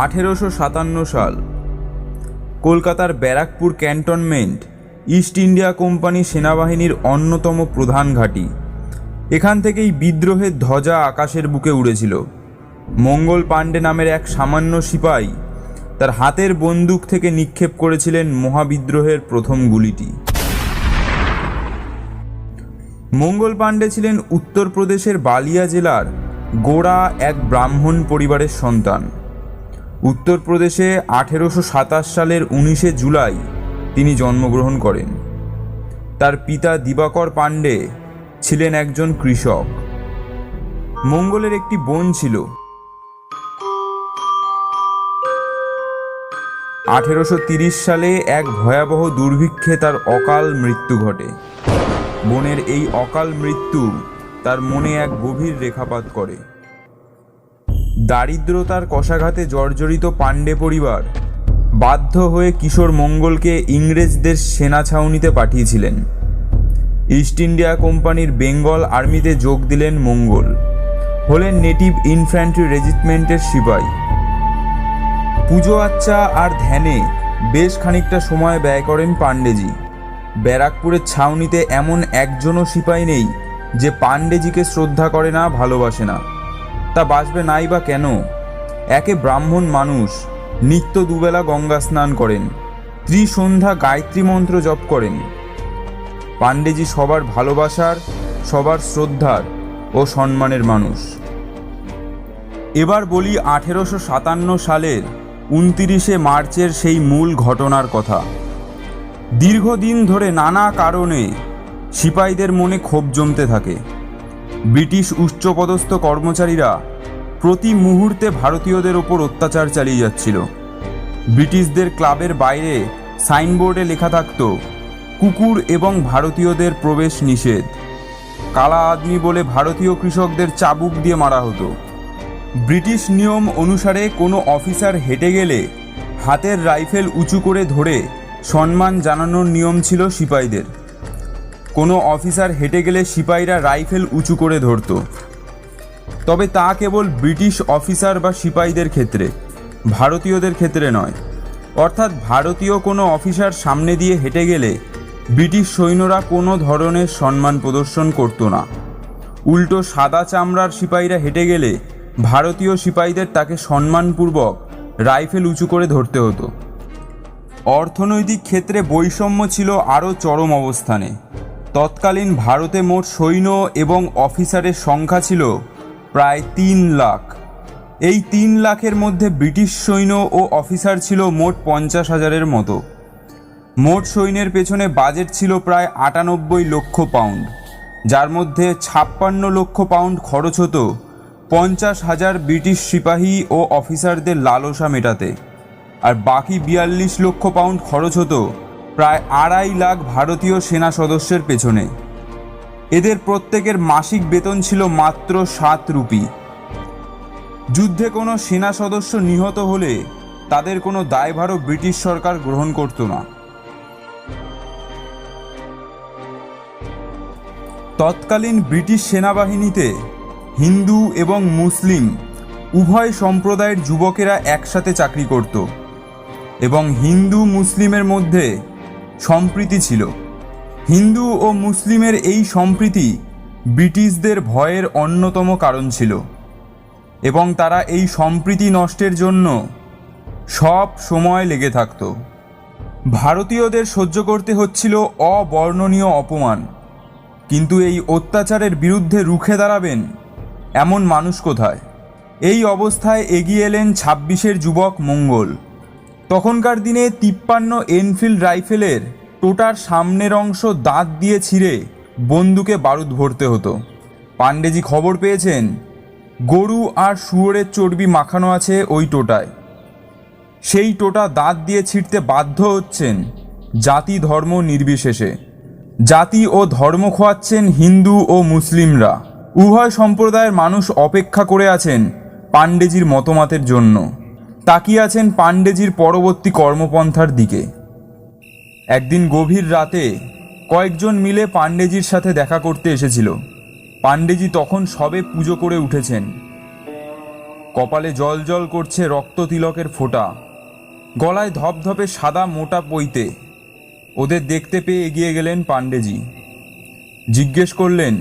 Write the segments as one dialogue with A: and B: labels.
A: 1857 সাল। কলকাতার Barrackpore cantonment east India company সেনাবাহিনীর অন্যতম প্রধান ঘাঁটি। এখান থেকেই বিদ্রোহের ধ্বজা আকাশের বুকে উড়েছিল। মঙ্গল পাণ্ডে নামের এক সামান্য সিপাহী তার হাতের বন্দুক থেকে নিক্ষেপ করেছিলেন মহাবিদ্রোহের প্রথম গুলিটি। মঙ্গল পাণ্ডে ছিলেন উত্তরপ্রদেশের বালিয়া জেলার গোড়া এক ব্রাহ্মণ পরিবারের সন্তান। উত্তরপ্রদেশে 1827 সালের 19 জুলাই তিনি জন্মগ্রহণ করেন। তার পিতা দিবাকর পাণ্ডে ছিলেন একজন কৃষক। মঙ্গলের একটি বোন ছিল। 1830 সালে এক ভয়াবহ দুর্ভিক্ষে তার অকাল মৃত্যু ঘটে। বোনের এই অকাল মৃত্যু তার মনে এক গভীর রেখাপাত করে। দারিদ্রতার কষাঘাতে জর্জরিত পাণ্ডে পরিবার বাধ্য হয়ে কিশোর মঙ্গলকে ইংরেজদের সেনা ছাউনিতে পাঠিয়েছিলেন। ইস্ট ইন্ডিয়া কোম্পানির বেঙ্গল আর্মিতে যোগ দিলেন মঙ্গল। হলেন নেটিভ ইনফ্যান্ট্রি রেজিমেন্টের সিপাহী। পুজো আচ্চা আর ধ্যানে বেশ খানিকটা সময় ব্যয় করেন পাণ্ডেজি। ব্যারাকপুরের ছাউনিতে এমন একজনও সিপাহী নেই যে পাণ্ডেজিকে শ্রদ্ধা করে না, ভালোবাসে না। তা বাঁচবে নাই বা কেন? একে ব্রাহ্মণ মানুষ, নিত্য দুবেলা গঙ্গা স্নান করেন, ত্রিসন্ধ্যা গায়ত্রী মন্ত্র জপ করেন। পাণ্ডেজি সবার ভালোবাসার, সবার শ্রদ্ধার ও সম্মানের মানুষ। এবার বলি 1857 সালের 29 মার্চের সেই মূল ঘটনার কথা। দীর্ঘদিন ধরে নানা কারণে সিপাহীদের মনে ক্ষোভ জমতে থাকে। ব্রিটিশ উচ্চপদস্থ কর্মচারীরা প্রতি মুহূর্তে ভারতীয়দের ওপর অত্যাচার চালিয়ে যাচ্ছিল। ব্রিটিশদের ক্লাবের বাইরে সাইনবোর্ডে লেখা থাকত, কুকুর এবং ভারতীয়দের প্রবেশ নিষেধ। কালা আদমি বলে ভারতীয় কৃষকদের চাবুক দিয়ে মারা হতো। ব্রিটিশ নিয়ম অনুসারে কোনো অফিসার হেঁটে গেলে হাতের রাইফেল উঁচু করে ধরে সম্মান জানানোর নিয়ম ছিল সিপাহীদের। কোনো অফিসার হেঁটে গেলে সিপাহীরা রাইফেল উঁচু করে ধরত। তবে তা কেবল ব্রিটিশ অফিসার বা সিপাহীদের ক্ষেত্রে, ভারতীয়দের ক্ষেত্রে নয়। অর্থাৎ ভারতীয় কোনো অফিসার সামনে দিয়ে হেঁটে গেলে ব্রিটিশ সৈন্যরা কোনো ধরনের সম্মান প্রদর্শন করত না। উল্টো সাদা চামড়ার সিপাহীরা হেঁটে গেলে ভারতীয় সিপাহীদের তাকে সম্মানপূর্বক রাইফেল উঁচু করে ধরতে হতো। অর্থনৈতিক ক্ষেত্রে বৈষম্য ছিল আরও চরম অবস্থানে। তৎকালীন ভারতে মোট সৈন্য এবং অফিসারের সংখ্যা ছিল প্রায় 3 লাখ। এই 3 লাখের মধ্যে ব্রিটিশ সৈন্য ও অফিসার ছিল মোট 50,000-এর মতো। মোট সৈন্যের পেছনে বাজেট ছিল প্রায় 98 লক্ষ পাউন্ড, যার মধ্যে 56 লক্ষ পাউন্ড খরচ হতো 50,000 ব্রিটিশ সিপাহী ও অফিসারদের লালসা মেটাতে, আর বাকি 42 লক্ষ পাউন্ড খরচ হতো প্রায় 2.5 লাখ ভারতীয় সেনা সদস্যের পেছনে। এদের প্রত্যেকের মাসিক বেতন ছিল মাত্র 7 রুপি। যুদ্ধে কোনো সেনা সদস্য নিহত হলে তাদের কোনো দায়ভারও ব্রিটিশ সরকার গ্রহণ করত না। তৎকালীন ব্রিটিশ সেনাবাহিনীতে হিন্দু এবং মুসলিম উভয় সম্প্রদায়ের যুবকেরা একসাথে চাকরি করত এবং হিন্দু মুসলিমের মধ্যে সম্প্রীতি ছিল। হিন্দু ও মুসলিমের এই সম্প্রীতি ব্রিটিশদের ভয়ের অন্যতম কারণ ছিল এবং তারা এই সম্প্রীতি নষ্টের জন্য সব সময় লেগে থাকত। ভারতীয়দের সহ্য করতে হচ্ছিল অবর্ণনীয় অপমান, কিন্তু এই অত্যাচারের বিরুদ্ধে রুখে দাঁড়াবেন এমন মানুষ কোথায়? এই অবস্থায় এগিয়ে এলেন 26-এর যুবক মঙ্গল। তখনকার দিনে 53 এনফিল্ড রাইফেলের টোটার সামনের অংশ দাঁত দিয়ে ছিঁড়ে বন্দুকে বারুদ ভরতে হতো। পাণ্ডেজি খবর পেয়েছেন গরু আর শুয়োরের চর্বি মাখানো আছে ওই টোটায়। সেই টোটা দাঁত দিয়ে ছিঁড়তে বাধ্য হচ্ছেন জাতি ধর্ম নির্বিশেষে। জাতি ও ধর্ম খোয়াচ্ছেন হিন্দু ও মুসলিমরা। উভয় সম্প্রদায়ের মানুষ অপেক্ষা করে আছেন পাণ্ডেজির মতামতের জন্য, তাকিয়ে আছেন পাণ্ডেজির পরবর্তী কর্মপন্থার দিকে। একদিন গভীর রাতে কয়েকজন মিলে পাণ্ডেজির সাথে দেখা করতে এসেছিল। পাণ্ডেজি তখন সবে পুজো করে উঠেছেন। কপালে জল জল করছে রক্ত তিলকের ফোঁটা, গলায় ধপধপে সাদা মোটা পৈতে। ওদের দেখতে পেয়ে এগিয়ে গেলেন পাণ্ডেজি। জিজ্ঞেস করলেন,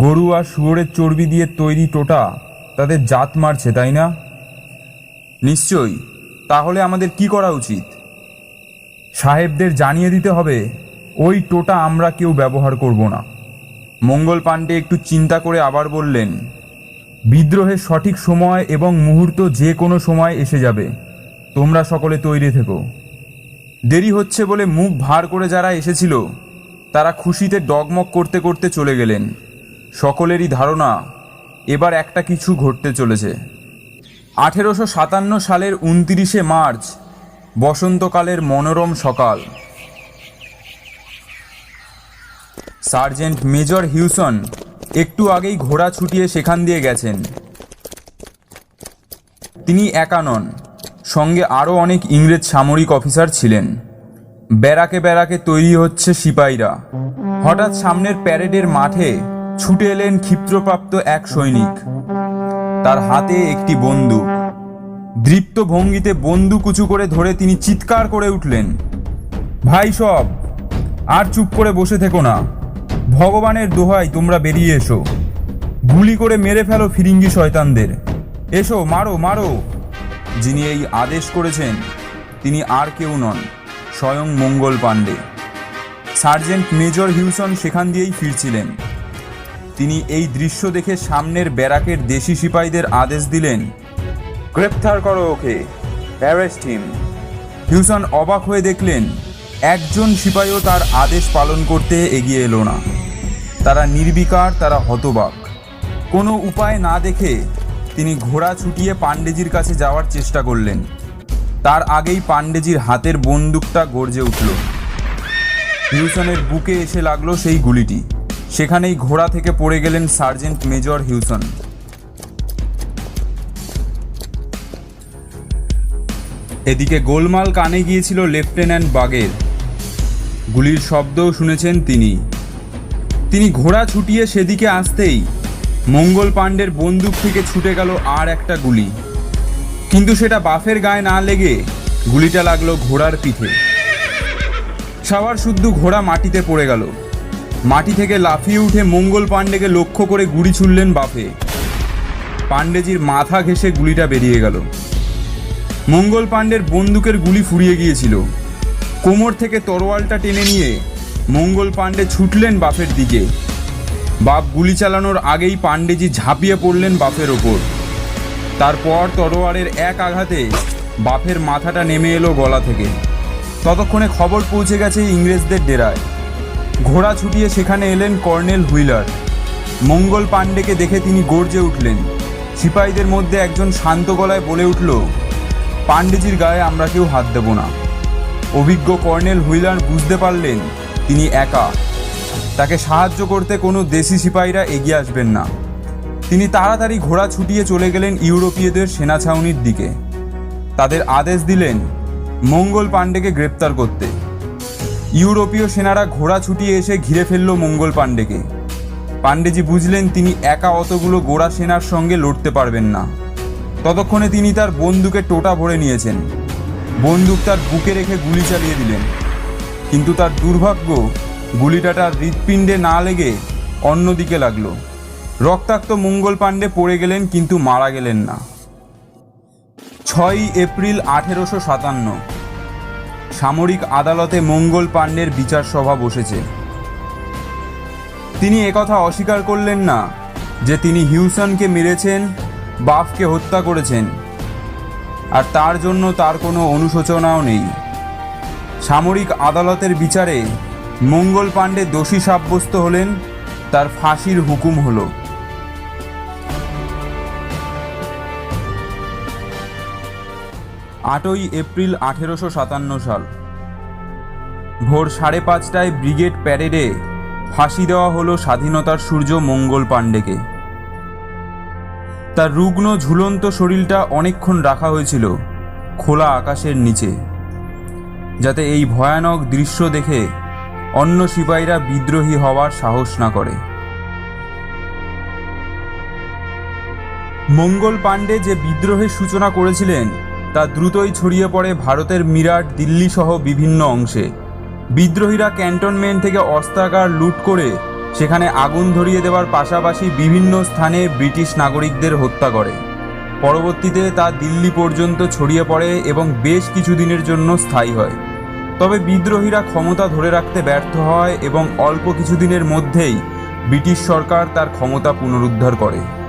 A: গরু আর শুয়োরের চর্বি দিয়ে তৈরি টোটা তাদের জাত মারছে, তাই না? নিশ্চয়ই। তাহলে আমাদের কি করা উচিত? সাহেবদের জানিয়ে দিতে হবে ওই টোটা আমরা কেউ ব্যবহার করব না। মঙ্গল পাণ্ডে একটু চিন্তা করে আবার বললেন, বিদ্রোহের সঠিক সময় এবং মুহূর্ত যে কোনো সময় এসে যাবে। তোমরা সকলে তৈরি থেকো। দেরি হচ্ছে বলে মুখ ভার করে যারা এসেছিল তারা খুশিতে ডগমগ করতে করতে চলে গেলেন। সকলেরই ধারণা এবার একটা কিছু ঘটতে চলেছে। 1857 সালের 29শে মার্চ, বসন্তকালের মনোরম সকাল। সার্জেন্ট মেজর হিউসন একটু আগেই ঘোড়া ছুটিয়ে সেখান দিয়ে গেছেন। তিনি একা নন, সঙ্গে আরও অনেক ইংরেজ সামরিক অফিসার ছিলেন। ব্যারাকে ব্যারাকে তৈরি হচ্ছে সিপাহীরা। হঠাৎ সামনের প্যারেডের মাঠে ছুটে এলেন ক্ষিপ্রপ্রাপ্ত এক সৈনিক। তার হাতে একটি বন্দুক। দৃপ্ত ভঙ্গিতে বন্দুক উঁচু করে ধরে তিনি চিৎকার করে উঠলেন, ভাই সব, আর চুপ করে বসে থেকো না। ভগবানের দোহাই তোমরা বেরিয়ে এসো। গুলি করে মেরে ফেলো ফিরিঙ্গি শয়তানদের। এসো, মারো মারো। যিনি এই আদেশ করেছেন তিনি আর কেউ নন, স্বয়ং মঙ্গল পাণ্ডে। সার্জেন্ট মেজর হিউসন সেখান দিয়েই ফিরছিলেন। তিনি এই দৃশ্য দেখে সামনের ব্যারাকের দেশি সিপাহীদের আদেশ দিলেন, গ্রেপ্তার করো ওকে, অ্যারেস্ট হিম। হিউসন অবাক হয়ে দেখলেন একজন সিপাহীও তার আদেশ পালন করতে এগিয়ে এলো না। তারা নির্বিকার, তারা হতবাক। কোনো উপায় না দেখে তিনি ঘোড়া ছুটিয়ে পাণ্ডেজির কাছে যাওয়ার চেষ্টা করলেন। তার আগেই পাণ্ডেজির হাতের বন্দুকটা গর্জে উঠল। হিউসনের বুকে এসে লাগলো সেই গুলিটি। সেখানেই ঘোড়া থেকে পড়ে গেলেন সার্জেন্ট মেজর হিউসন। এদিকে গোলমাল কানে গিয়েছিল লেফটেন্যান্ট বাগের। গুলির শব্দও শুনেছেন তিনি ঘোড়া ছুটিয়ে সেদিকে আসতেই মঙ্গল পাণ্ডের বন্দুক থেকে ছুটে গেল আর একটা গুলি। কিন্তু সেটা বাফের গায়ে না লেগে গুলিটা লাগলো ঘোড়ার পিঠে। সাওয়ার শুদ্ধ ঘোড়া মাটিতে পড়ে গেল। মাটি থেকে লাফিয়ে উঠে মঙ্গল পাণ্ডেকে লক্ষ্য করে গুলি ছুড়লেন বাফে। পাণ্ডেজির মাথা ঘেঁষে গুলিটা বেরিয়ে গেল। মঙ্গল পাণ্ডের বন্দুকের গুলি ফুরিয়ে গিয়েছিল। কোমর থেকে তরোয়ালটা টেনে নিয়ে মঙ্গল পাণ্ডে ছুটলেন বাফের দিকে। বাপ গুলি চালানোর আগেই পাণ্ডেজি ঝাঁপিয়ে পড়লেন বাফের ওপর। তারপর তরোয়ারের এক আঘাতে বাফের মাথাটা নেমে এলো গলা থেকে। ততক্ষণে খবর পৌঁছে গেছে ইংরেজদের ডেরায়। ঘোড়া ছুটিয়ে সেখানে এলেন কর্নেল হুইলার। মঙ্গল পাণ্ডেকে দেখে তিনি গর্জে উঠলেন। সিপাহীদের মধ্যে একজন শান্ত গলায় বলে উঠল, পাণ্ডেজির গায়ে আমরা কেউ হাত দেব না। অভিজ্ঞ কর্নেল হুইলার বুঝতে পারলেন তিনি একা। তাকে সাহায্য করতে কোনো দেশি সিপাহীরা এগিয়ে আসবেন না। তিনি তাড়াতাড়ি ঘোড়া ছুটিয়ে চলে গেলেন ইউরোপীয়দের সেনা ছাউনির দিকে। তাদের আদেশ দিলেন মঙ্গল পাণ্ডেকে গ্রেপ্তার করতে। ইউরোপীয় সেনারা ঘোড়া ছুটিয়ে এসে ঘিরে ফেলল মঙ্গল পাণ্ডেকে। পাণ্ডেজি বুঝলেন তিনি একা অতগুলো গোড়া সেনার সঙ্গে লড়তে পারবেন না। ততক্ষণে তিনি তার বন্দুকে টোটা ভরে নিয়েছেন। বন্দুক তার বুকে রেখে গুলি চালিয়ে দিলেন। কিন্তু তার দুর্ভাগ্য, গুলিটা তার হৃৎপিণ্ডে না লেগে অন্যদিকে লাগলো। রক্তাক্ত মঙ্গল পাণ্ডে পড়ে গেলেন, কিন্তু মারা গেলেন না। 6 এপ্রিল 1857 সামরিক আদালতে মঙ্গল পাণ্ডের বিচার সভা বসেছে। তিনি একথা অস্বীকার করলেন না যে তিনি হিউসনকে মেরেছেন, বাফকে হত্যা করেছেন, আর তার জন্য তার কোনো অনুশোচনাও নেই। সামরিক আদালতের বিচারে মঙ্গল পাণ্ডে দোষী সাব্যস্ত হলেন, তার ফাঁসির হুকুম হলো। 8 এপ্রিল 1857 সাল ভোর 5:30টায় ব্রিগেড প্যারেডে ফাঁসি দেওয়া হলো স্বাধীনতার সূর্য মঙ্গল পাণ্ডেকে। তার রুগ্ন ঝুলন্ত শরীরটা অনেকক্ষণ রাখা হয়েছিল খোলা আকাশের নিচে, যাতে এই ভয়ানক দৃশ্য দেখে অন্য সিপাহীরা বিদ্রোহী হওয়ার সাহস না করে। মঙ্গল পাণ্ডে যে বিদ্রোহের সূচনা করেছিলেন তা দ্রুতই ছড়িয়ে পড়ে ভারতের মিরাট, দিল্লি সহ বিভিন্ন অংশে। বিদ্রোহীরা ক্যান্টনমেন্ট থেকে অস্ত্রাগার লুট করে সেখানে আগুন ধরিয়ে দেওয়ার পাশাপাশি বিভিন্ন স্থানে ব্রিটিশ নাগরিকদের হত্যা করে। পরবর্তীতে তা দিল্লি পর্যন্ত ছড়িয়ে পড়ে এবং বেশ কিছুদিনের জন্য স্থায়ী হয়। তবে বিদ্রোহীরা ক্ষমতা ধরে রাখতে ব্যর্থ হয় এবং অল্প কিছুদিনের মধ্যেই ব্রিটিশ সরকার তার ক্ষমতা পুনরুদ্ধার করে।